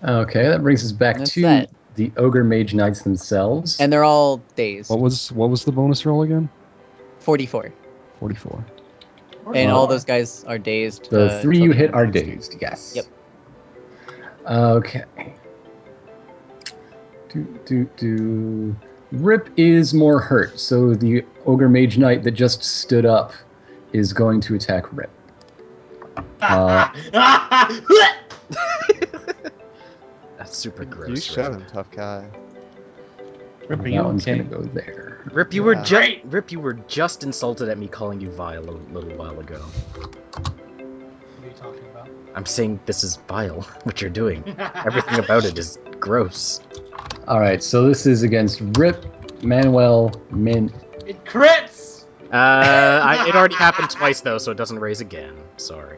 Okay, that brings us back That's to that. the Ogre Mage Knights themselves. And they're all dazed. What was the bonus roll again? 44. 44. And all those guys are dazed. The three until you the hit end are of next dazed, yes. Yep. Okay. Rip is more hurt, so the Ogre Mage Knight that just stood up is going to attack Rip. That's super gross. You shut Rip. him, tough guy. Rip, are That you one's okay? going to go there. Rip, you were just insulted at me calling you vile a little while ago. What are you talking about? I'm saying this is vile, what you're doing. Everything about it is gross. Alright, so this is against Rip, Manuel, Mint. It crits! It already happened twice though, so it doesn't raise again. Sorry.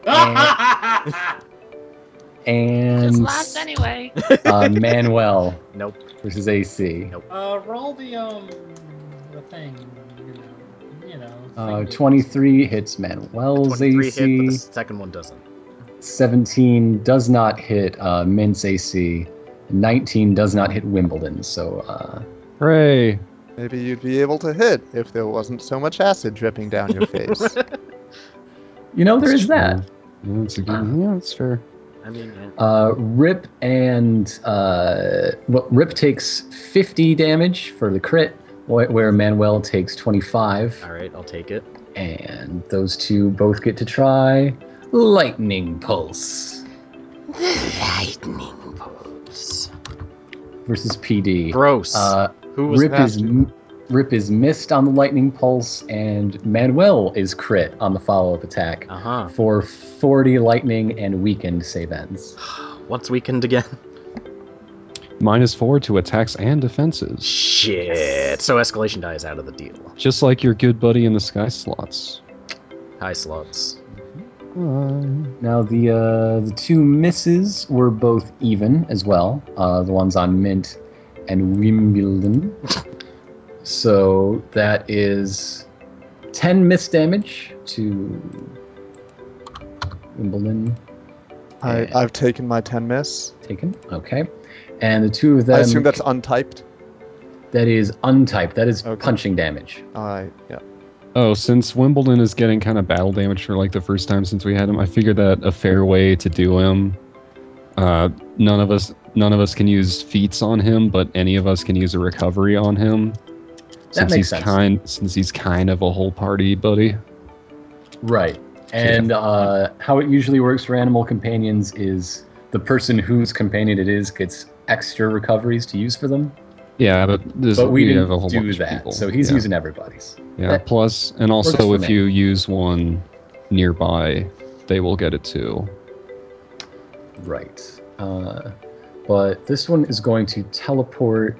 And Just lost anyway. Manuel Nope. versus AC. Nope. Roll the thing. You know. 23 hits Manuel's 23 AC. hit, but the second one doesn't. 17 does not hit Mint's AC. 19 does not hit Wimbledon, so Hooray! Maybe you'd be able to hit if there wasn't so much acid dripping down your face. you know there That's is that. true. Yeah, that's a good. Yeah, that's fair. I mean, yeah. Rip and Rip takes 50 damage for the crit, where Manuel takes 25. Alright, I'll take it. And those two both get to try Lightning Pulse Lightning bolts. versus PD. Gross. Who was that? Rip is missed on the Lightning Pulse, and Manuel is crit on the follow-up attack Uh-huh. for 40 lightning and weakened save ends. What's weakened again? -4 to attacks and defenses. Shit. So escalation die is out of the deal. Just like your good buddy in the sky slots. High slots. Now the two misses were both even as well. The ones on Mint and Wimbledon. So that is 10 miss damage to Wimbledon. I've taken my 10 miss. Taken. Okay. And the two of them. I assume that's untyped. That is untyped. That is Okay. punching damage. Yeah. Oh, since Wimbledon is getting kind of battle damage for like the first time since we had him, I figured that a fair way to do him. None of us can use feats on him, but any of us can use a recovery on him. That makes sense. Since he's kind of a whole party buddy. Right. And how it usually works for animal companions is the person whose companion it is gets extra recoveries to use for them. Yeah, but we have a didn't whole do bunch of that, people. so he's using everybody's. Yeah, That plus, and works also for if me. you use one nearby, they will get it too. Right. But this one is going to teleport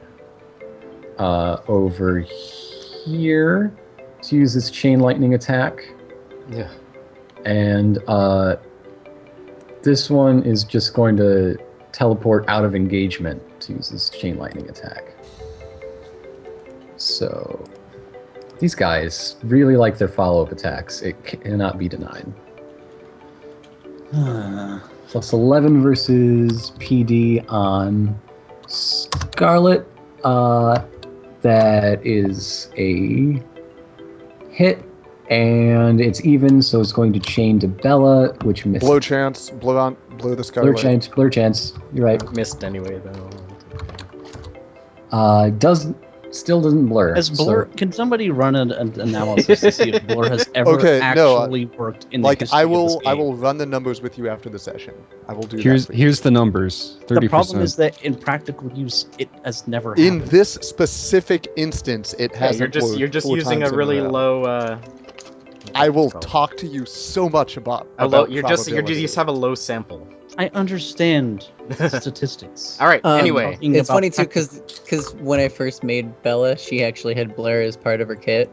over here to use this chain lightning attack. Yeah. And this one is just going to teleport out of engagement to use this chain lightning attack. So these guys really like their follow-up attacks. It cannot be denied. Plus 11 versus PD on Scarlet. That is a hit, and it's even, so it's going to chain to Bella, which missed. Blow chance. Blow the Scarlet. Blur chance. You're right. Missed anyway, though. Still doesn't blur. As Blur, can somebody run an analysis to see if Blur has ever actually worked in the history of this game? I will run the numbers with you after the session. I will do Here's that. for you. here's the numbers. 30%. The problem is that in practical use, it has never In happened. this specific instance, it has. you're just using a really low. I will talk to you so much about. You just have a low sample. I understand statistics. All right. Anyway, talking It's about funny too practical- because when I first made Bella, she actually had Blair as part of her kit,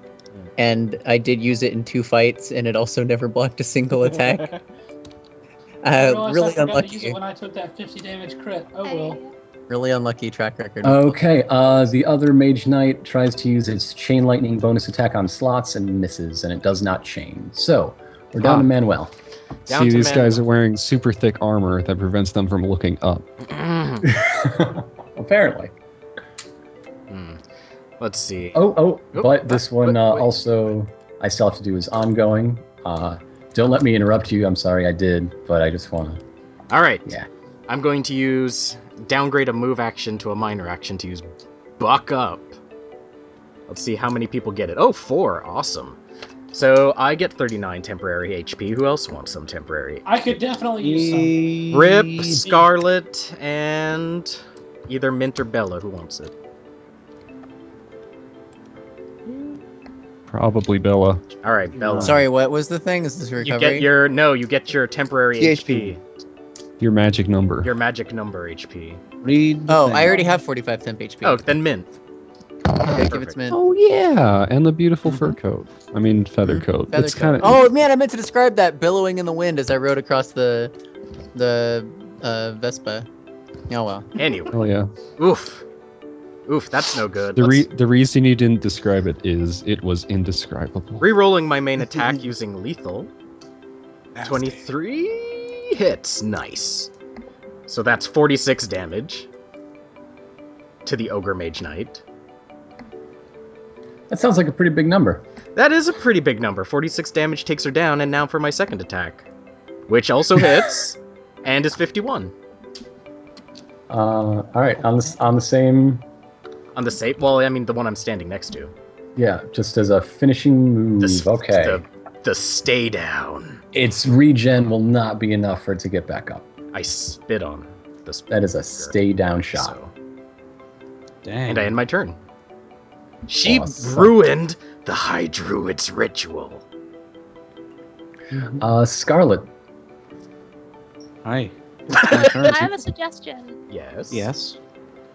and I did use it in 2 fights, and it also never blocked a single attack. Really unlucky. When I took that 50 damage crit. Oh well. Really unlucky track record. Okay, the other Mage Knight tries to use its Chain Lightning bonus attack on slots and misses, and it does not chain. So, we're down to Manuel. See, these guys are wearing super thick armor that prevents them from looking up. Apparently. Let's see. But this one also, I still have to do is ongoing. Don't let me interrupt you. I'm sorry I did, but I just want to... All right. Yeah. I'm going to downgrade a move action to a minor action to use Buck Up. Let's see how many people get it. Oh, 4. Awesome. So I get 39 temporary HP. Who else wants some temporary? I could definitely use some. Rip, Scarlet, and either Mint or Bella. Who wants it? Probably Bella. All right, Bella. Sorry, what was the thing? Is this recovery? You get your temporary HP. Your magic number. Your magic number HP. Read. I already have 45 temp HP. Oh, then Mint. Okay, give it to Mint. Oh yeah, and the beautiful fur coat. I mean feather coat. Feather It's coat. kind of. Oh man, I meant to describe that billowing in the wind as I rode across the Vespa. Oh well. Anyway. Oh yeah. Oof, that's no good. The reason you didn't describe it is it was indescribable. Rerolling my main attack using lethal. 23 hits. Nice. So that's 46 damage to the Ogre Mage Knight. That sounds like a pretty big number. That is a pretty big number. 46 damage takes her down, and now for my second attack, which also hits and is 51. All right, on the same. On the same, well, I mean the one I'm standing next to. Yeah, just as a finishing move. Okay. The stay down. Its regen will not be enough for it to get back up. I spit on this. That is a stay down shot. So. Dang. And I end my turn. She ruined the High Druid's ritual. Scarlet. Hi. I have a suggestion. Yes. Yes.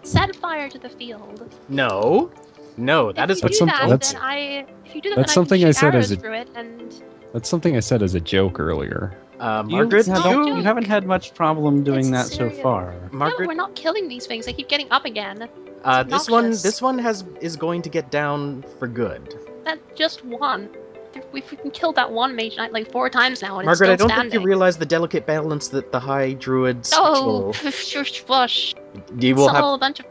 Set fire to the field. No, that is If you do that, that's something I said as a through it and that's something I said as a joke earlier. Margaret, you haven't had much problem doing that so far. Margaret, no, we're not killing these things. They keep getting up again. This one is going to get down for good. That's just one. We've freaking killed that one mage knight like 4 times now, and Margaret, it's still I don't standing. think you realize the delicate balance that the High Druid's Oh, ritual. flush. You will It's a have whole bunch of.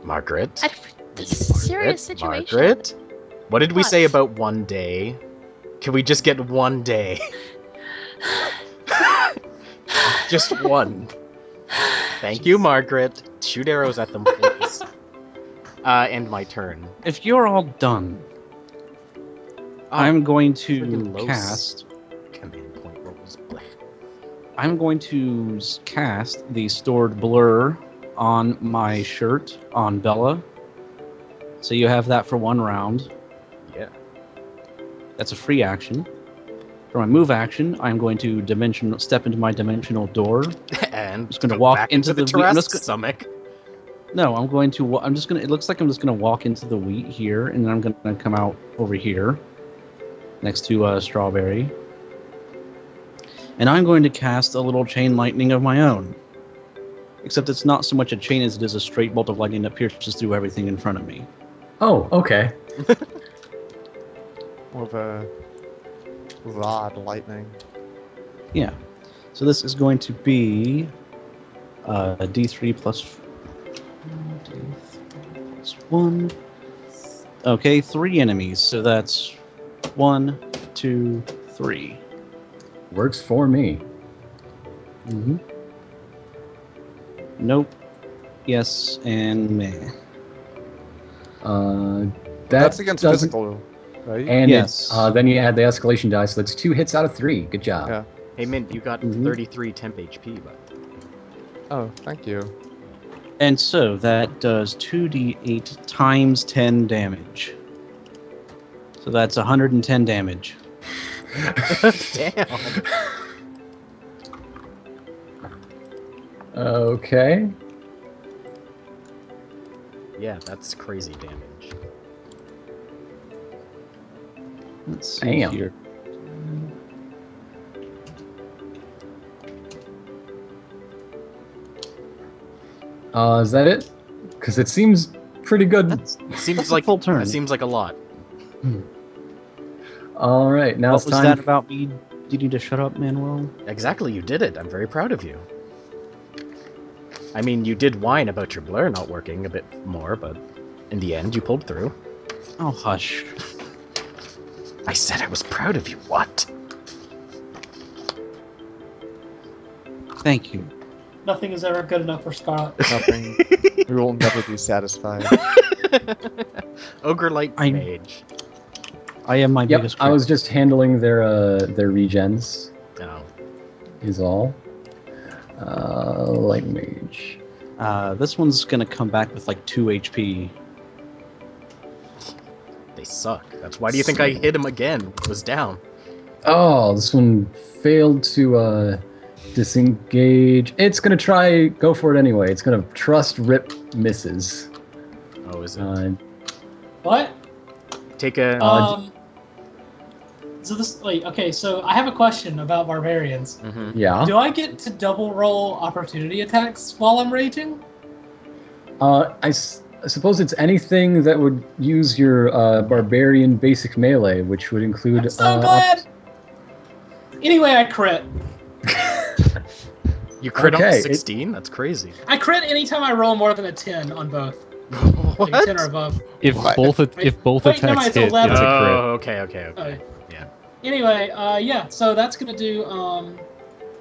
Margaret. This is a serious situation. Margaret, what did we say about one day? Can we just get one day? Just one. Thank you, Margaret. Shoot arrows at them, please. End my turn. If you're all done, I'm going to cast. Command point rolls. I'm going to cast the stored blur on my shirt on Bella. So you have that for 1 round. Yeah. That's a free action. For my move action, I'm going to step into my dimensional door. And I'm just going to walk into the stomach. No, I'm going to. I'm just going to. It looks like I'm just going to walk into the wheat here, and then I'm going to come out over here, next to Strawberry. And I'm going to cast a little chain lightning of my own. Except it's not so much a chain as it is a straight bolt of lightning that pierces through everything in front of me. Oh, okay. More of a rod lightning. Yeah. So this is going to be a D3 plus 1. Okay, 3 enemies. So that's 1, 2, 3. Works for me. Mm-hmm. Nope. Yes, and meh. That's against physical, right? And yes. Then you add the escalation die, so that's 2 hits out of 3. Good job. Yeah. Hey, Mint, you got 33 temp HP, but... Oh, thank you. And so that does 2d8 times 10 damage. So that's 110 damage. Damn. Okay. Yeah, that's crazy damage. Let's see Damn. here. Is that it? Because it seems pretty good. Seems like full turn. It seems like a lot. All right, now What it's was time. that about me you need to shut up, Manuel? Exactly, you did it. I'm very proud of you. I mean, you did whine about your blur not working a bit more, but in the end, you pulled through. Oh, hush. I said I was proud of you. What? Thank you. Nothing is ever good enough for Scarlet. Nothing. We will never be satisfied. Ogre Light I'm- Mage. I am my Yep, biggest I was just handling their regens. Oh. Is all. Light mage. This one's gonna come back with like 2 HP. They suck. That's why do you think I hit him again? Was down. Oh, this one failed to disengage. It's gonna try go for it anyway. It's gonna trust rip misses. Oh, is it? What? Take a. So this, wait, okay, so I have a question about barbarians. Mhm. Yeah. Do I get to double roll opportunity attacks while I'm raging? I suppose it's anything that would use your barbarian basic melee, which would include. I'm so glad! Anyway, I crit. You crit Okay, on it- 16? That's crazy. I crit anytime I roll more than a 10 on both. What? Like 10 or above. If What? both Wait, attacks never mind, it's hit, 11. it's a crit. Oh, okay. Okay. Yeah. Anyway, yeah, so that's gonna do,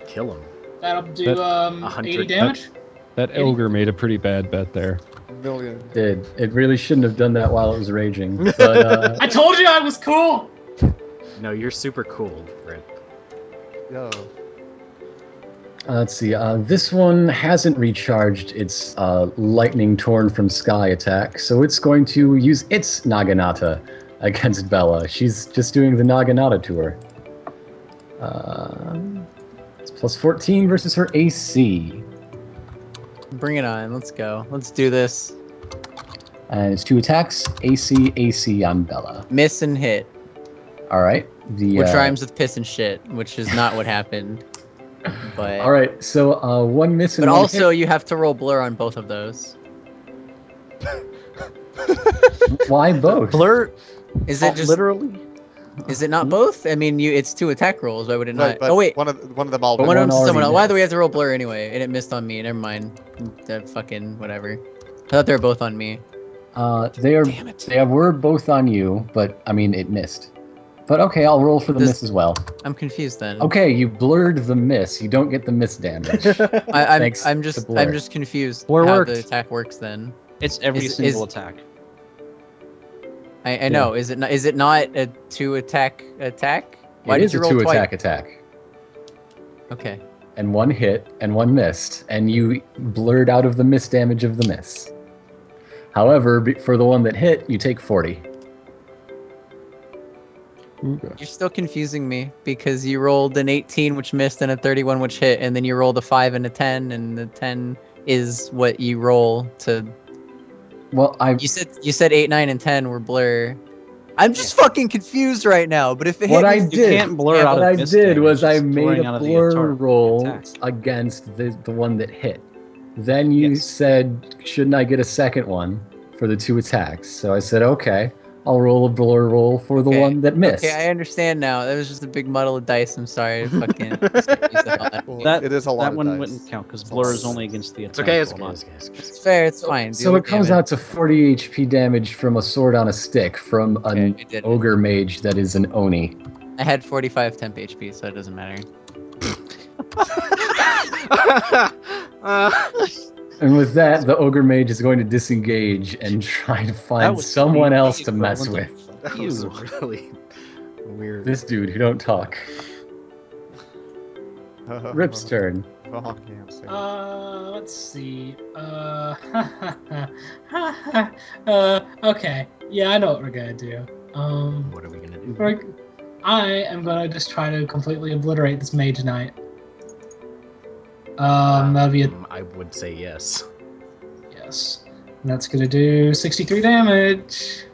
Kill him. that'll do, 100. 80 damage. That ogre made a pretty bad bet there. Million. Did it really shouldn't have done that while it was raging? But I told you I was cool! No, you're super cool, Rip. Yo. let's see. This one hasn't recharged its lightning torn from sky attack, so it's going to use its Naginata against Bella. She's just doing the Naginata to her. It's plus 14 versus her AC. Bring it on. Let's go. Let's do this. And it's 2 attacks, AC on Bella. Miss and hit, Alright. which rhymes with piss and shit, which is not what happened. But Alright, so 1 miss and but 1 also hit. you have to roll blur on both of those. Why both? Blur is it just literally? is it not both? I mean, it's 2 attack rolls. Why would it not? Right, but Oh wait, one of them all. But one of one them's someone already else. Why do we missed. have to roll blur anyway? And it missed on me. Never mind. Fucking whatever. I thought they were both on me. They are. Damn it. They were both on you, but I mean it missed. But okay, I'll roll for the Does- miss as well. I'm confused then. Okay, you blurred the miss. You don't get the miss damage. I'm Thanks I'm to just Blur. I'm just confused Blur how worked. the attack works then. It's every Is- single is- attack. I know. Is it not a 2 attack attack? Why It did is you a roll 2 twice? attack, Okay. and 1 hit and 1 missed, and you blurred out of the miss damage of the miss. However, for the one that hit, you take 40. You're still confusing me because you rolled an 18 which missed and a 31 which hit, and then you rolled a 5 and a 10, and the 10 is what you roll to. Well, You said 8, 9, and 10 were blur. I'm just fucking confused right now. But if it What hit I me, did, can't blur out what of I miss did damage, was I it's made blurring a out of the blur entire roll attack. against the one that hit. Then you Yes. said, shouldn't I get a second one for the 2 attacks? So I said, okay, I'll roll a blur roll for the Okay, one that missed. Okay, I understand now. That was just a big muddle of dice. I'm sorry. I fucking confused the hell out of me. It is a lot That of one dice. wouldn't count because It's a blur lot is of only dice. against the It's attack. okay, it's roll, okay, not- it's okay, it's okay. It's fair. It's fine. So Deal it comes damage. out to 40 HP damage from a sword on a stick from Okay, an it did. ogre mage that is an Oni. I had 45 temp HP, so it doesn't matter. And with that, the ogre mage is going to disengage and try to That find was someone the else to mess equivalent with. of That you. was really weird. This dude who don't talk. Rip's turn. Oh, cancer. Let's see. Okay. Yeah, I know what we're gonna do. What are we gonna do? I am gonna just try to completely obliterate this Mage Knight. That'll be a I would say yes. yes. And that's gonna do 63 damage.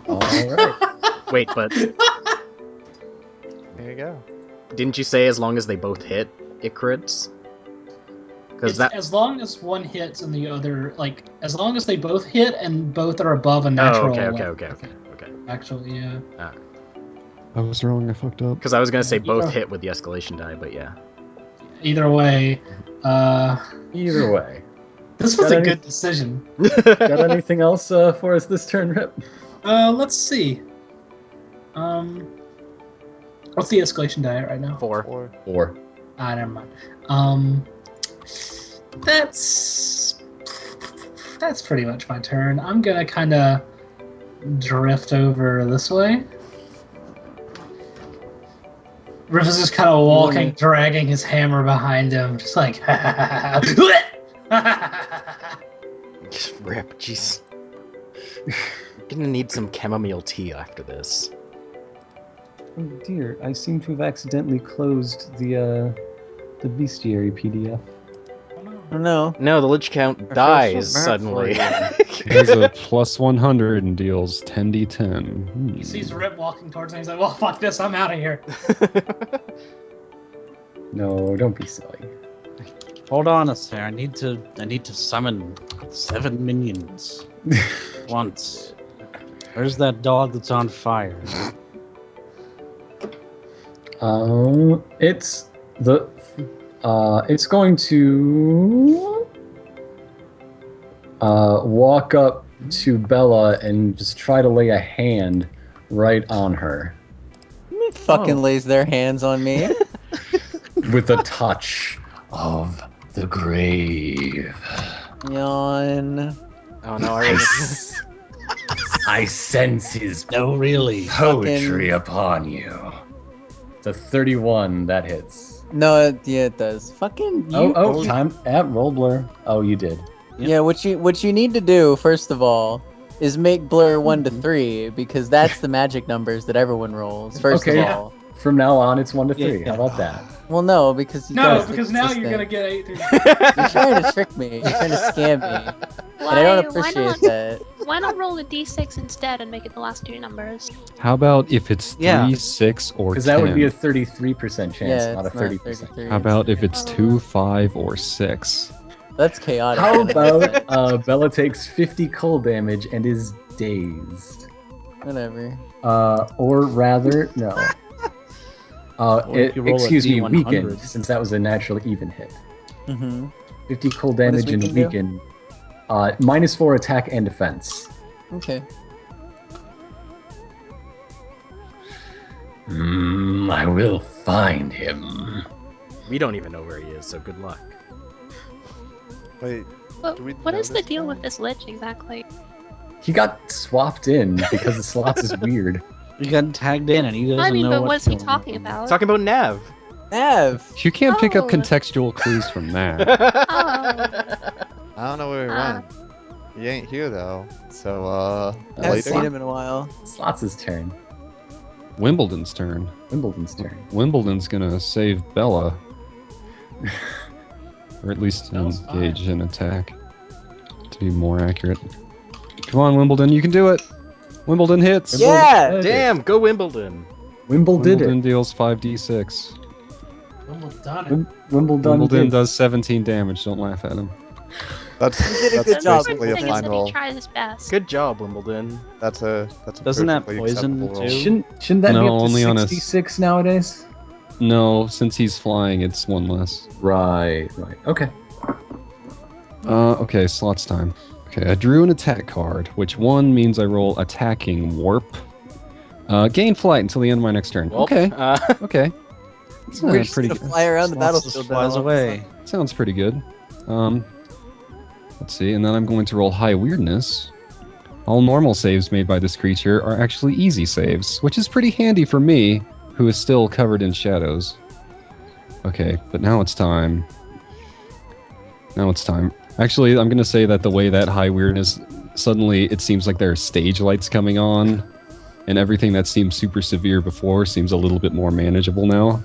All right. Wait, but There you go. didn't you say as long as they both hit, it crits? Because It's that. as long as one hits and the other, like, as long as they both hit and both are above a Oh, natural. okay, level. okay. Actually, yeah. I was wrong. I fucked up. Because I was gonna say both Yeah. hit with the escalation die, but yeah. Either way, Either way. this was Got a any- good decision. Got anything else for us this turn, Rip? Let's see. What's the escalation die at right now? 4. Or 4. Ah, never mind. That's pretty much my turn. I'm gonna kind of drift over this way. Riff is just kind of walking, dragging his hammer behind him, just like. Rip, jeez. You're gonna need some chamomile tea after this. Oh dear, I seem to have accidentally closed the bestiary PDF. Oh, no. No, the Lich Count feel so dies bad suddenly. He has a plus 100 and deals 10d10. He sees Rip walking towards him. He's like, "Well, fuck this! I'm out of here." No, don't be silly. Hold on a sec. I need to summon 7 minions once. Where's that dog that's on fire? It's going to walk up to Bella and just try to lay a hand right on her Fucking lays their hands on me. with a touch of the grave. Yawn. Oh no, I sense his No, really. poetry upon you. It's a 31 that hits. No, it does. Fucking you. Time at roll blur. Oh, you did. Yeah, what you need to do first of all is make blur 1 to 3 because that's the magic numbers that everyone rolls. First Okay. of all. From now on, it's 1 to 3. Yeah. How about that? Well, no, because you No, gotta because stick now consistent. you're gonna get 8 through. You're trying to trick me. You're trying to scam me, and I don't appreciate that. Why not roll a d6 instead and make it the last 2 numbers? How about if it's 3, Yeah. 6, or 10? Because that would be a 33% chance, Yeah, not a it's not 30%. 33. How about if it's 2, 5, or 6? That's chaotic. How about Bella takes 50 cold damage and is dazed? Whatever. Or rather, no. Or if you roll a Excuse me, D100. weakened, since that was a natural even hit. Mm-hmm. 50 cold What does damage and weaken weaken. -4 attack and defense. Okay. I will find him. we don't even know where he is, so good luck. wait, But Do we what is know the this deal guy? with this Lich exactly? He got swapped in because the slots is weird. You got tagged in and he doesn't I mean, know but what's what's he going talking on. about? Talking about Nav. Nav. You can't pick up Oh. contextual clues from that. Oh, I don't know where he Ah. went. He ain't here though. So I haven't later. seen him in a while. Slots' turn. Wimbledon's turn. Wimbledon's turn. Wimbledon's gonna save Bella. Or at least Bella's engage in attack. To be more accurate. Come on, Wimbledon, you can do it! Wimbledon hits! Yeah! Damn, go Wimbledon. Wimbledon did Wimbledon it. deals 5d6. Almost done. Wimbledon Wimbledon did. does 17 damage, don't laugh at him. That's You did a that's good job. basically a thing is that final. he tried his best. Good job, Wimbledon. That's a Doesn't that perfectly poison acceptable roll. too? Shouldn't that No, be up to only on a 66 nowadays? No, since he's flying, it's one less. Right. Okay. Okay, slots time. Okay, I drew an attack card, which one means I roll attacking warp. Gain flight until the end of my next turn. Well, Okay, okay. We're just pretty gonna good. fly around the Slots just battlefield. flies now. away. Sounds pretty good. Let's see, and then I'm going to roll high weirdness. All normal saves made by this creature are actually easy saves, which is pretty handy for me, who is still covered in shadows. Okay, but now it's time. Now it's time. Actually, I'm going to say that the way that high weirdness, suddenly it seems like there are stage lights coming on, and everything that seemed super severe before seems a little bit more manageable now.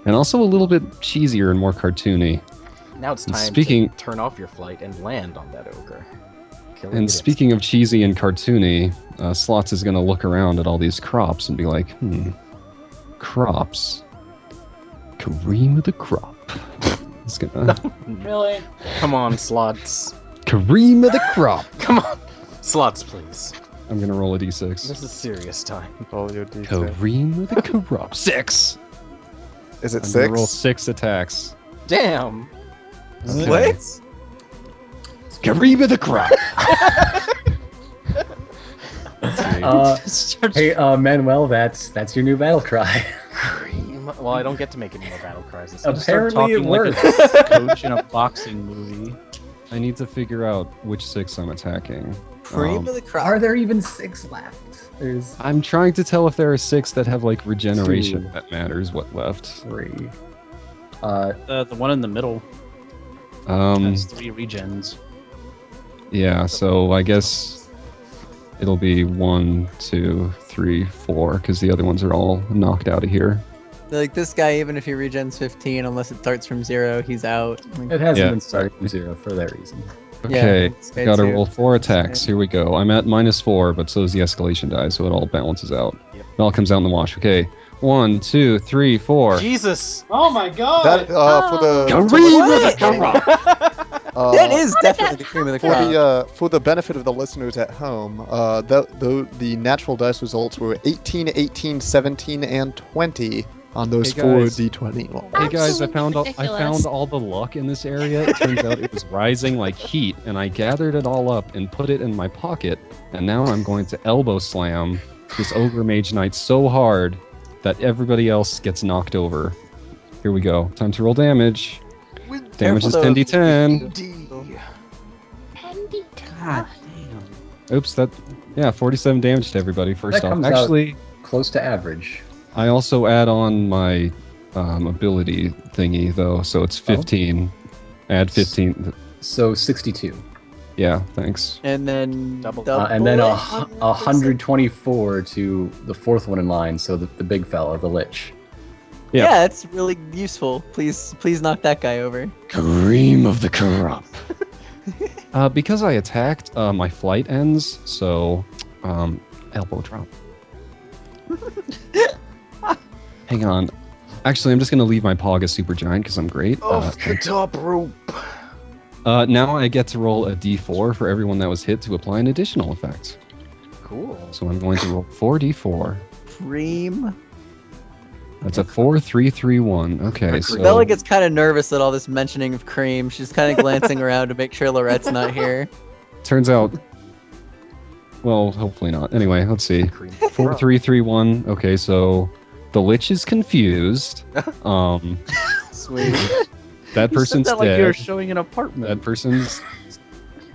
And also a little bit cheesier and more cartoony. Now it's And time speaking- to turn off your flight and land on that ogre. Kill And it. speaking of cheesy and cartoony, Slots is going to look around at all these crops and be like, crops. Kareem of the crop. He's gonna... Really? Come on, slots. Kareem of the crop. Come on. Slots, please. I'm gonna roll a d6. This is serious time. Roll your d6. Kareem the Corrupt. 6. Is it I'm gonna roll 6? 6 attacks. Damn. Okay. What? Kareem the Corrupt. Hey, Manuel, that's your new battle cry. Well, I don't get to make any more battle cries. This Apparently Start talking it like works. a coach in a boxing movie. I need to figure out which 6 I'm attacking. Cream of the crop. Are there even 6 left? There's I'm trying to tell if there are 6 that have like regeneration. 2. That matters what left. 3. The one in the middle has 3 regens. Yeah, so I guess it'll be 1, 2, 3, 4, because the other ones are all knocked out of here. Like this guy, even if he regens 15, unless it starts from 0, he's out. Like, It hasn't Yeah. been starting from 0 for that reason. Okay, this guy gotta too. roll 4 attacks. Here we go. I'm at -4, but so is the escalation die, so it all balances out. Yep. It all comes out in the wash. Okay, 1, 2, 3, 4. Jesus! Oh my god! That for the That is definitely the cream of the crop. for the benefit of the listeners at home, the natural dice results were 18, 18, 17, and 20 on those Hey, 4 guys. d20 rolls. Hey guys, I Absolutely found ridiculous. all the luck in this area. It turns out it was rising like heat, and I gathered it all up and put it in my pocket. And now I'm going to elbow slam this ogre mage knight so hard that everybody else gets knocked over. Here we go. Time to roll damage. Damage is 10d10. God damn. Oops, 47 damage to everybody. First That off, comes out- actually, Close to average. I also add on my ability thingy though, so it's 15. Add 15. So 62. Yeah, thanks. And then Double. And then it. 124 to the 4th one in line, so the big fella, the Lich. Yeah. Yeah, it's really useful. Please knock that guy over. Kareem of the Corrupt. Because I attacked, my flight ends, so elbow drop. Hang on. Actually, I'm just gonna leave my pog as super giant because I'm great. Off the top rope. Now I get to roll a d4 for everyone that was hit to apply an additional effect. Cool. So I'm going to roll 4d4. Cream. That's a 4, 3, 3, 1. Okay, so Bella gets kind of nervous at all this mentioning of cream. She's kind of glancing around to make sure Lorette's not here. turns out. Well, hopefully not. Anyway, let's see. Cream. 4, 3, 3, 1. Okay, so the Lich is confused. Sweet. That You said person's that like you were dead. showing an apartment. That person's.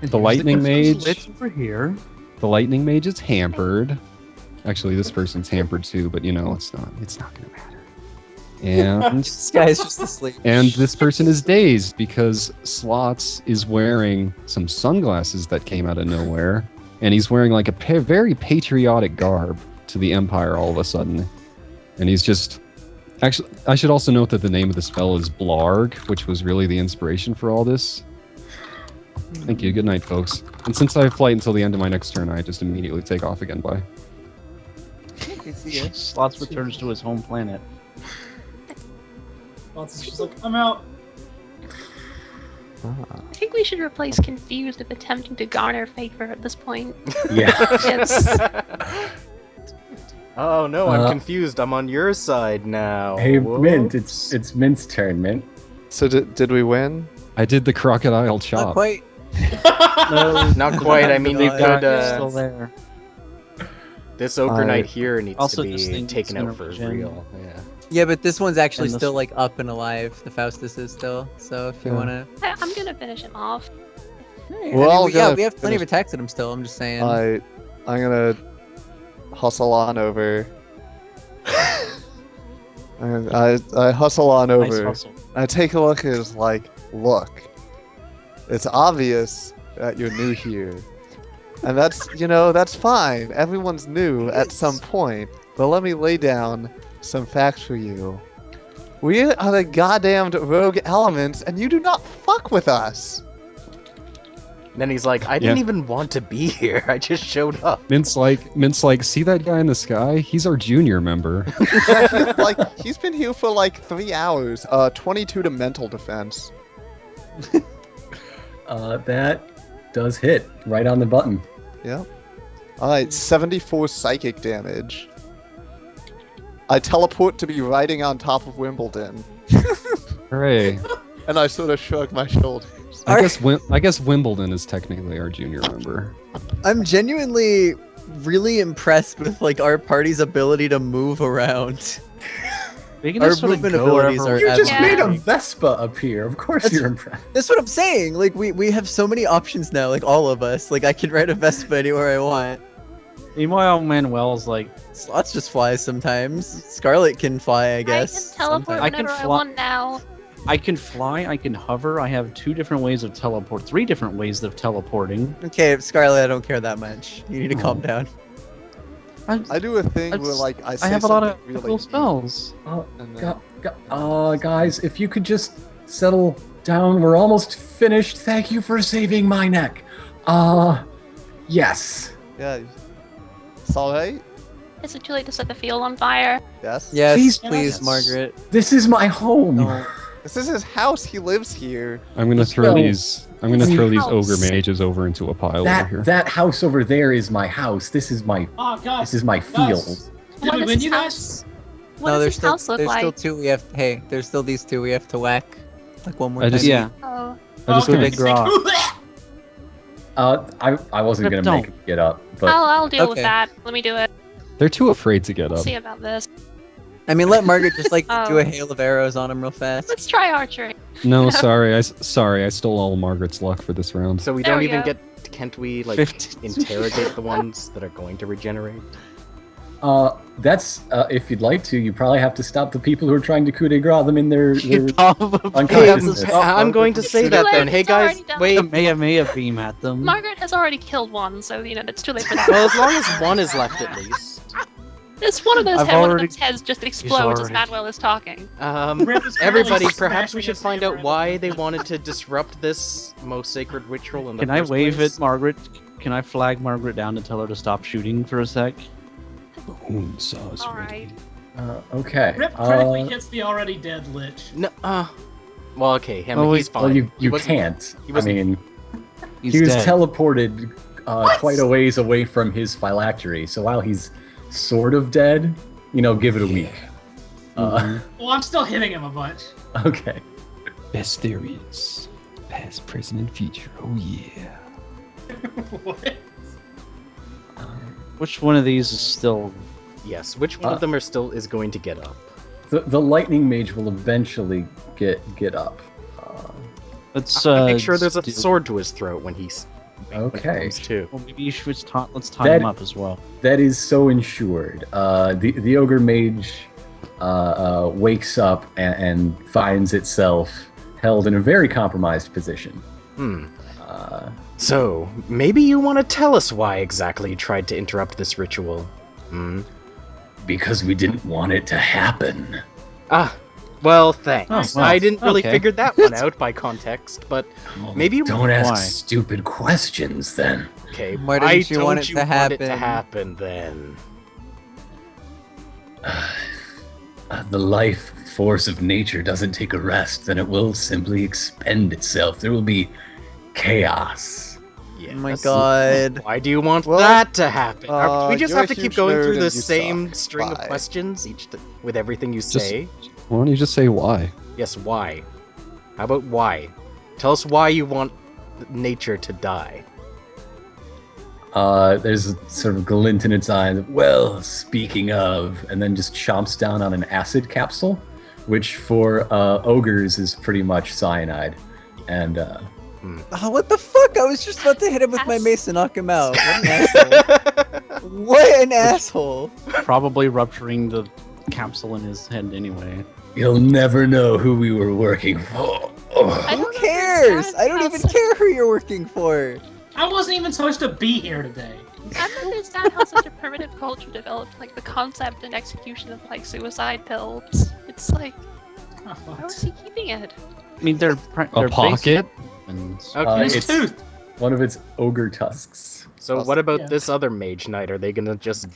And The here's lightning Christmas mage. lit over here. The lightning mage is hampered. Actually, this person's hampered too, but you know, it's not gonna matter. And This guy's just asleep. and this person is dazed because Slots is wearing some sunglasses that came out of nowhere, and he's wearing like a very patriotic garb to the Empire all of a sudden, and he's just. Actually, I should also note that the name of the spell is Blarg, which was really the inspiration for all this. Thank you. Good night, folks. And since I have flight until the end of my next turn, I just immediately take off again. Bye. Slots returns to his home planet. Lots is just like, I'm out. I think we should replace confused with attempting to garner favor at this point. Yeah. Yes. Oh no, I'm Uh, confused. I'm on your side now. Hey, Whoops. Mint, it's Mint's turn, Mint. So did we win? I did the crocodile Not chop. quite. Not quite. I mean, we God, could. yeah. Still there. This ogre I- knight here needs Also to just be think taken it's out for gonna regen. real. Yeah. Yeah, but this one's actually And this- still like up and alive. The Faustus is still. So if you Yeah. wanna. I'm gonna finish him off. We're all yeah, gonna we have plenty of finish- attacks at him still. I'm just saying. I'm gonna hustle on over. I hustle on Nice over. hustle. I take a look and it's like, look, it's obvious that you're new here. And that's fine. Everyone's new at some point. But let me lay down some facts for you. We are the goddamned rogue elements, and you do not fuck with us. And then he's like, I didn't Yeah. even want to be here. I just showed up. Mint's like, see that guy in the sky? He's our junior member. Like, he's been here for like 3 hours. 22 to mental defense. That does hit right on the button. Yep. Alright, 74 psychic damage. I teleport to be riding on top of Wimbledon. Hooray! And I sort of shrug my shoulders. I guess Wimbledon is technically our junior member. I'm genuinely really impressed with like our party's ability to move around. We can Our just sort of movement go abilities wherever are we You just Yeah. made a Vespa appear. Of course That's- you're impressed. That's what I'm saying. Like we have so many options now. Like all of us. Like I can ride a Vespa anywhere I want. Meanwhile, Manuel's like, Slots just flies sometimes. Scarlet can fly, I guess. I can teleport sometimes. I can whenever I fly- want now. I can fly, I can hover, I have 2 different ways of teleport, 3 different ways of teleporting. Okay, Scarlet, I don't care that much. You need to Oh. calm down. I do a thing where That's- like I say I have a lot of something really cool mean, spells. Oh, and then- guys, if you could just settle down, we're almost finished. Thank you for saving my neck. Yes. Yeah. It's alright? Is it too late to set the field on fire? Yes? Yes, Please- please, Yes. Margaret. This is my home. No. This is his house. He lives here. I'm gonna Let's throw go. these. I'm gonna throw these House. ogre mages over into a pile over That here. that house over there is my house. This is my Oh, guys. this is my guys, field. Did What we does win this you house? guys? What No, does there's this still house look there's like? still 2 we have. Hey, there's still these 2 we have to whack. Like one more I time. just- Yeah. Oh, I just okay. gonna- Big rock. I wasn't gonna Don't. make it get up, but I'll deal with Okay. that. Let me do it. They're too afraid to get We'll up. see about this. I mean, let Margaret just like Oh. do a hail of arrows on him real fast. Let's try archery. No, sorry. I stole all Margaret's luck for this round. So we There don't we even go. get. Can't we like 15. interrogate the ones that are going to regenerate? that's if you'd like to, you probably have to stop the people who are trying to coup de grace them in their Probably. unconsciousness. I'm going to say Too that late, then. Hey it's guys, already done. wait. Maya beam at them. Margaret has already killed one, so you know it's too late for that. Well, as long as one is left at least. This one of those I've one of already- those heads just explodes as already- Manuel is talking. Rip is Everybody, currently perhaps we smashing should his find hammer out at why the they window. wanted to disrupt this most sacred ritual in the Can I first wave place. it, Margaret? Can I flag Margaret down to tell her to stop shooting for a sec? Alright. Okay. Rip critically hits the already dead Lich. No, well, okay, him, Oh, he's wait, fine. well, He you wasn't- can't. he I wasn't- mean, He's he was dead. teleported quite a ways away from his phylactery. So while he's sort of dead, give it a week. Mhm. Well, I'm still hitting him a bunch. Okay. Best theories, past, present, and future. Oh yeah. What? Which one of these is still... Yes, which one of them is going to get up? The lightning mage will eventually get up. Let's Make sure there's a do- sword to his throat when he's when it Okay. comes to. Well, maybe you should let's tie That- him up as well. That is so ensured. The ogre mage wakes up and finds itself held in a very compromised position. So, maybe you want to tell us why exactly you tried to interrupt this ritual? Because we didn't want it to happen. Well, thanks. Oh, well, I didn't really okay. figure that one out by context, but maybe you Don't ask Why? stupid questions then. okay. Why why didn't you don't want it you to want it to happen? happen then? The life force of nature doesn't take a rest, then it will simply expend itself. There will be chaos. Yes. Oh my god. Why do you want Well, that to happen? Do we just you're have a to keep huge going nerd through and the you same suck. string of Bye. questions with everything you say? Why don't you just say why? Yes, why? How about why? Tell us why you want nature to die. There's a sort of glint in its eyes. Well, speaking of, and then just chomps down on an acid capsule, which for ogres is pretty much cyanide. And Oh, what the fuck? I was just about to hit him with my mace and knock him out. What an asshole. What an asshole. Probably rupturing the capsule in his head anyway. you'll never know who we were working for. I Who don't cares? understand I don't how even such- care who you're working for. I wasn't even supposed to be here today. I don't understand how such a primitive culture developed like the concept and execution of like suicide pills. It's like, Oh, why what? was he keeping it? I mean, they're A pocket? Okay. His it's tooth. one of its ogre tusks. So what about Yeah. this other mage knight? Are they gonna just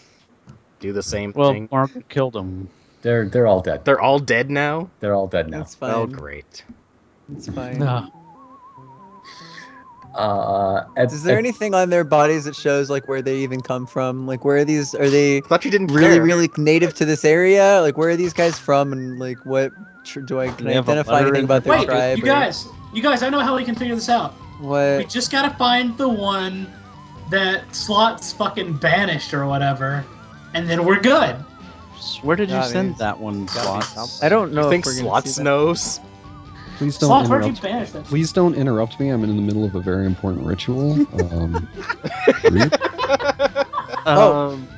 do the same well, thing? Mark killed him. They're all dead. They're all dead now? They're all dead now. That's fine. Well, great. It's fine. Is there anything on their bodies that shows like where they even come from? Like where are these? Are they Thought you didn't really, care. really native to this area? Like where are these guys from? And like what can I they have a identify letter anything in about their Wait, tribe? you or guys, I know how we can figure this out. We what? just gotta find the one that Slot's fucking banished or whatever, and then we're good. Where did you Gotta send be- that one, gotta be Slots? something. I don't know. You think if we're gonna Slots see that. knows? Please don't Slot, where'd you interrupt. banish that? Please don't interrupt me. I'm in the middle of a very important ritual. Reed?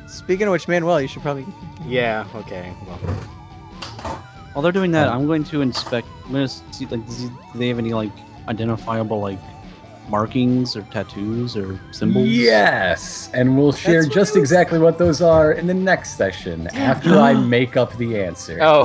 Speaking of which, Manuel, you should probably. Yeah, okay. Well, While they're doing that, I'm going to inspect. I'm going to see, like, do they have any, like, identifiable, like, markings or tattoos or symbols? Yes, and we'll share what just I was- exactly what those are in the next session after I make up the answer. Oh.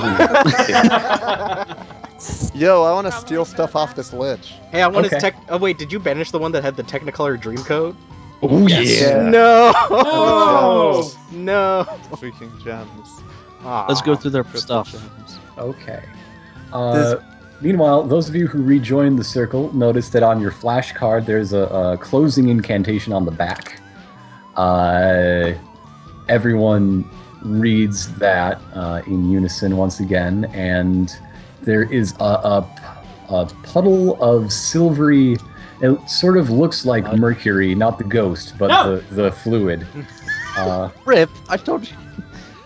Yo, I want to Probably steal for stuff the off best. this lich. Hey, I want Okay. his tech. Oh wait, did you banish the one that had the Technicolor dream code? Oh Yeah. No. No! No. Freaking gems. Let's go Aw. through their Crystal stuff. gems. Okay. Does- Meanwhile, those of you who rejoined the circle notice that on your flash card there's a closing incantation on the back. Everyone reads that in unison once again, and there is a puddle of silvery. It sort of looks like mercury, not the ghost, but No! the fluid. Rip, I told you.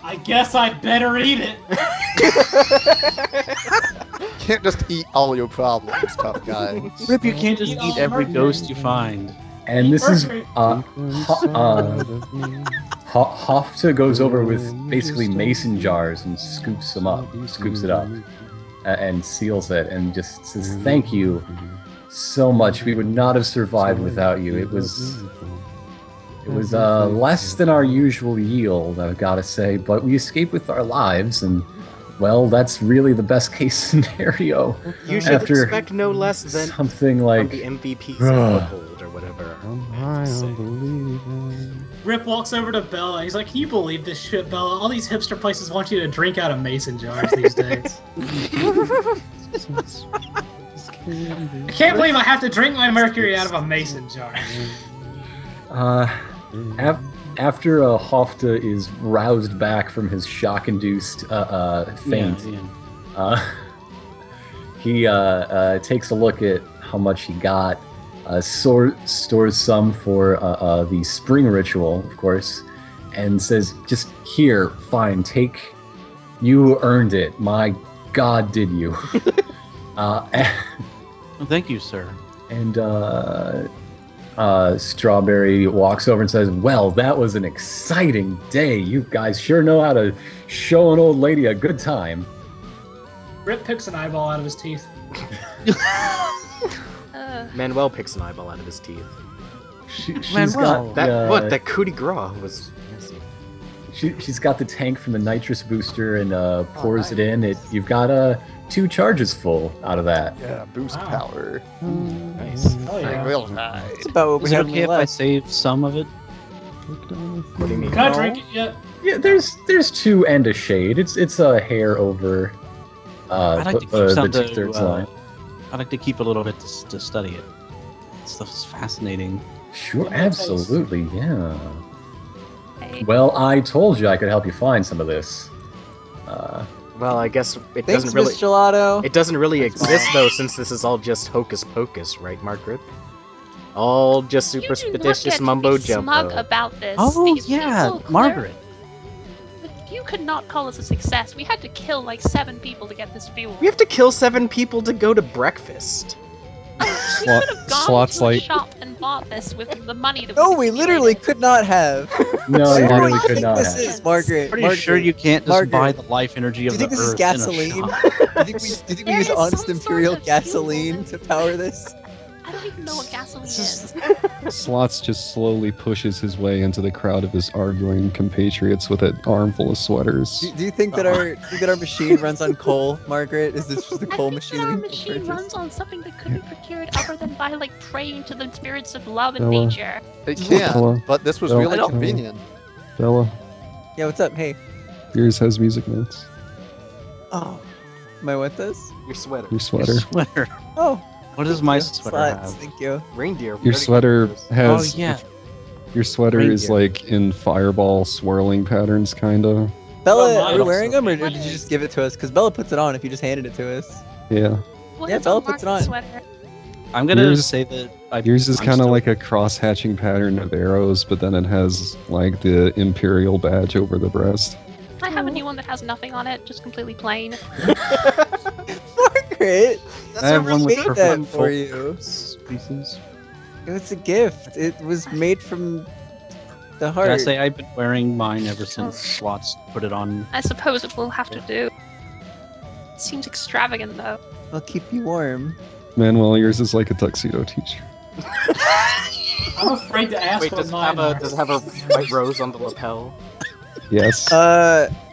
I guess I'd better eat it. Can't just eat all your problems, tough guy. Rip, you can't just Eat eat all every mercury. ghost you find. And this is Mercury. Hofta goes over with basically mason jars and scoops it up, and seals it, and just says, "Thank you so much. We would not have survived without you. It was less than our usual yield, I've got to say, but we escaped with our lives, and well, that's really the best case scenario. You should After expect no less than something from like the MVPs of Hold or whatever. Rip walks over to Bella. He's like, "Can you believe this shit, Bella? All these hipster places want you to drink out of mason jars these days. I can't believe I have to drink my mercury out of a mason jar." After Hofta is roused back from his shock-induced faint, he takes a look at how much he got, stores some for the spring ritual, of course, and says, "Just here, fine, take. You earned it. My God, did you?" Oh, thank you, sir. And Strawberry walks over and says, "Well, that was an exciting day. You guys sure know how to show an old lady a good time." Rip picks an eyeball out of his teeth. Manuel picks an eyeball out of his teeth. She's Manuel. got That what? That coup de grace was. she's got the tank from the nitrous booster and pours it in. You've got 2 charges full out of that. Yeah, boost Wow. power. Nice. Oh yeah. Real nice. It's about what we Is it have okay if I left. save some of it? What do you mean? Can I drink it yet? Yeah, there's 2 and a shade. It's a hair over I'd like to keep the some 2/3 line. I'd like to keep a little bit to study it. Stuff's fascinating. Sure, Give me a taste. absolutely, yeah. Hey, Well, I told you I could help you find some of this. Well, I guess it Thanks, doesn't really. Miss Gelato. It doesn't really exist though, since this is all just hocus pocus, right, Margaret? All just you do not superstitious get to mumbo be smug jumbo. about this. Oh These yeah, people Margaret. You could not call us a success. We had to kill like 7 people to get this fuel. We have to kill 7 people to go to breakfast. We Slot- could have gone Slot's to a like- shop and bought this with the money that No, we we literally could not have. No, Why you do really you could think not this have. is, Margaret? Pretty Margaret, sure you can't just Margaret, buy the life energy do of you think the this is earth in a gasoline? shop. Do you think we There use is some honest sort imperial of fuel. gasoline to power this? I don't even know what gasoline is. Slots just slowly pushes his way into the crowd of his arguing compatriots with an armful of sweaters. Do you think that our machine runs on coal, Margaret? Is this just a I coal think machine? that our we can machine purchase? runs on something that could be procured other than by like praying to the spirits of love and Bella. nature. It can, Bella. but this was Bella. really I don't- convenient. Bella, Yeah, what's up? Hey. yours has music notes. Oh. Am I with this? Your sweater. Your sweater. Sweater. Oh. What does my Thank you. sweater Sluts, have? Thank you. Reindeer. Your very sweater good. has. Oh yeah. Your sweater is Reindeer. like in fireball swirling patterns, kinda. Bella, Well, are you mine wearing also- them, or did you just give it to us? Because Bella puts it on if you just handed it to us. Yeah. Well, Yeah, it's Bella a puts it market on. sweater. I'm gonna Yours- say that Yours is I'm kind of still- like a cross-hatching pattern of arrows, but then it has like the imperial badge over the breast. I have a new one that has nothing on it, just completely plain. Margaret, I have one with made purple that and for gold you. pieces. It was a gift. It was made from the Can heart. I say I've been wearing mine ever since Slots put it on? I suppose it will have to do. Seems extravagant though. I'll keep you warm. Manuel, yours is like a tuxedo teacher. I'm afraid to ask Wait, what does it mine have a are. does it have a white rose on the lapel? Yes.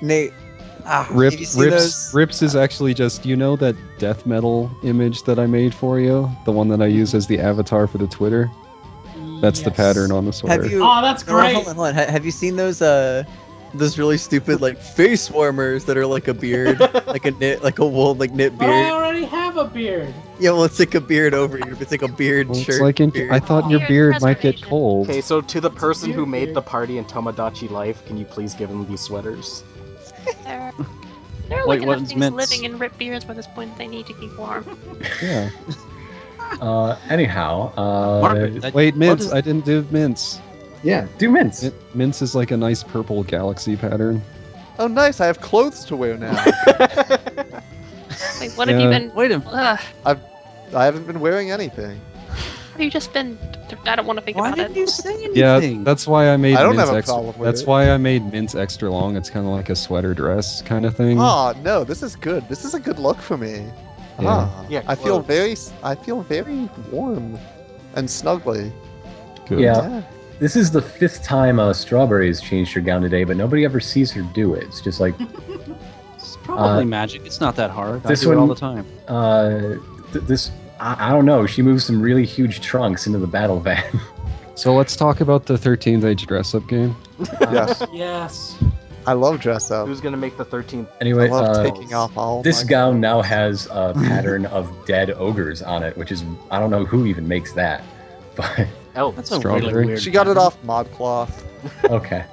Nate. Rip, have you seen those? Rips is actually just, you know that death metal image that I made for you? The one that I use as the avatar for the Twitter? That's the Yes. pattern on the sweater. Have you? Oh, that's No, great. hold on. Have you seen those really stupid like face warmers that are like a beard, like a wool knit But I beard? already have a beard. Yeah, well, it's like a beard over you. It's like a beard Well, shirt. it's like beard. I thought your Beard beard might get preservation. cold. Okay, so to the person who beard made beard. the party in Tomodachi Life, can you please give them these sweaters? There are Wait, like enough what's things mints? living in ripped beards by this point that they need to keep warm. Yeah. Anyhow, Margaret, that- Wait, what mints. is- I didn't do mints. yeah, do mints. Mints is like a nice purple galaxy pattern. Oh, nice! I have clothes to wear now. Wait, what have you Yeah. been? Wait a Ugh, I haven't been wearing anything. have you just been? I don't want to think Why about didn't it. you say anything? Yeah, that's why I made I don't mints have a extra. problem with That's it. why I made mints extra long. It's kind of like a sweater dress kind of thing. Oh no, this is good. This is a good look for me. Yeah. Ah, Yeah, I feel clothes. very warm and snuggly. Good. Yeah. This is the 5th time Strawberry's changed her gown today, but nobody ever sees her do it. It's just like, It's probably magic. It's not that hard. I this do it all one- the time. I don't know. She moves some really huge trunks into the battle van. So let's talk about the 13thAge dress-up game. Yes, Yes. I love dress up. Who's gonna make the 13th? Anyway, I love taking off all this my gown now has a pattern of dead ogres on it, which is, I don't know who even makes that. But, Oh, That's a Strawberry. really weird. She got it pattern. off ModCloth. okay.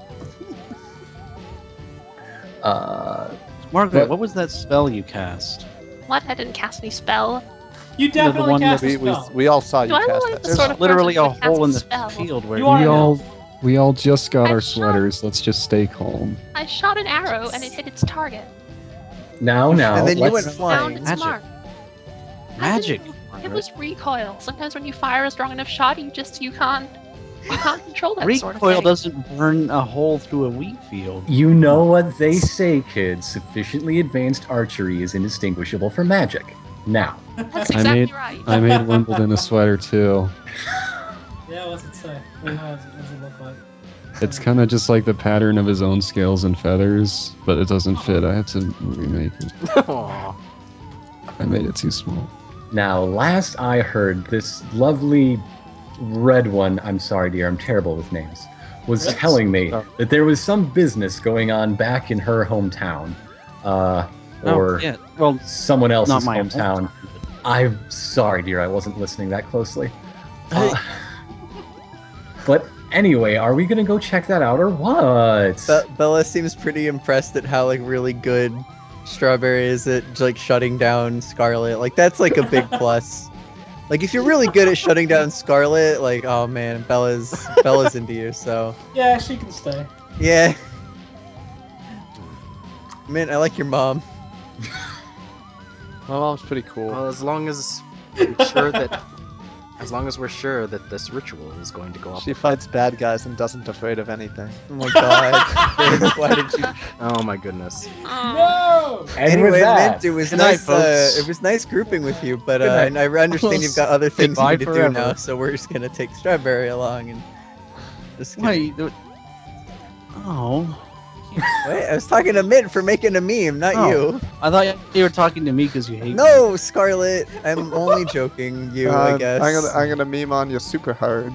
Margaret, But- what was that spell you cast? What? I didn't cast any spell. You the definitely one cast that a We spell. we all saw you Do I look cast like that. the There's sort of literally a person that hole in the casts a spell? field where You are We now. all just got I our shot- sweaters. Let's just stay calm. I shot an arrow and it hit its target. Now, And then you let's- went Found flying. its Magic. mark. magic. It Margaret. was recoil. Sometimes when you fire a strong enough shot, you can't control that sort of Recoil thing. doesn't burn a hole through a wheat field. You know what they say, kids. Sufficiently advanced archery is indistinguishable from magic. Now, That's I exactly made- right. I made Wimbledon a sweater too. Yeah, what's it say? What's it look like? It's kind of just like the pattern of his own scales and feathers, but it doesn't fit. I had to remake it. Aw. I made it too small. now, last I heard, this lovely red one, I'm sorry, dear, I'm terrible with names, was Rex? telling me Oh. that there was some business going on back in her hometown. Or Oh, yeah. Well, someone else's not my hometown. I'm sorry, dear, I wasn't listening that closely. But anyway, are we gonna go check that out or what? Bella seems pretty impressed at how like really good Strawberry is at like shutting down Scarlet. Like that's like a big plus. Like if you're really good at shutting down Scarlet, like oh man, Bella's into you. So Yeah, she can stay. yeah. Man, I like your mom. My mom's pretty cool. Well, as long as we're sure that this ritual is going to go off. She fights bad guys and doesn't afraid of anything. Oh my god. Vince, why did you? Oh my goodness. No! and Anyway, with that, Mint, it was Good night, nice. folks. It was nice grouping with you, but Good night. and I understand you've got other things you Goodbye need to forever. do now, so we're just gonna take Strawberry along and just. wait. Oh, Wait, I was talking to Mint for making a meme, not Oh. you. I thought you were talking to me because you hate me. No, Scarlet. I'm only joking. You, I guess. I'm gonna meme on you super hard.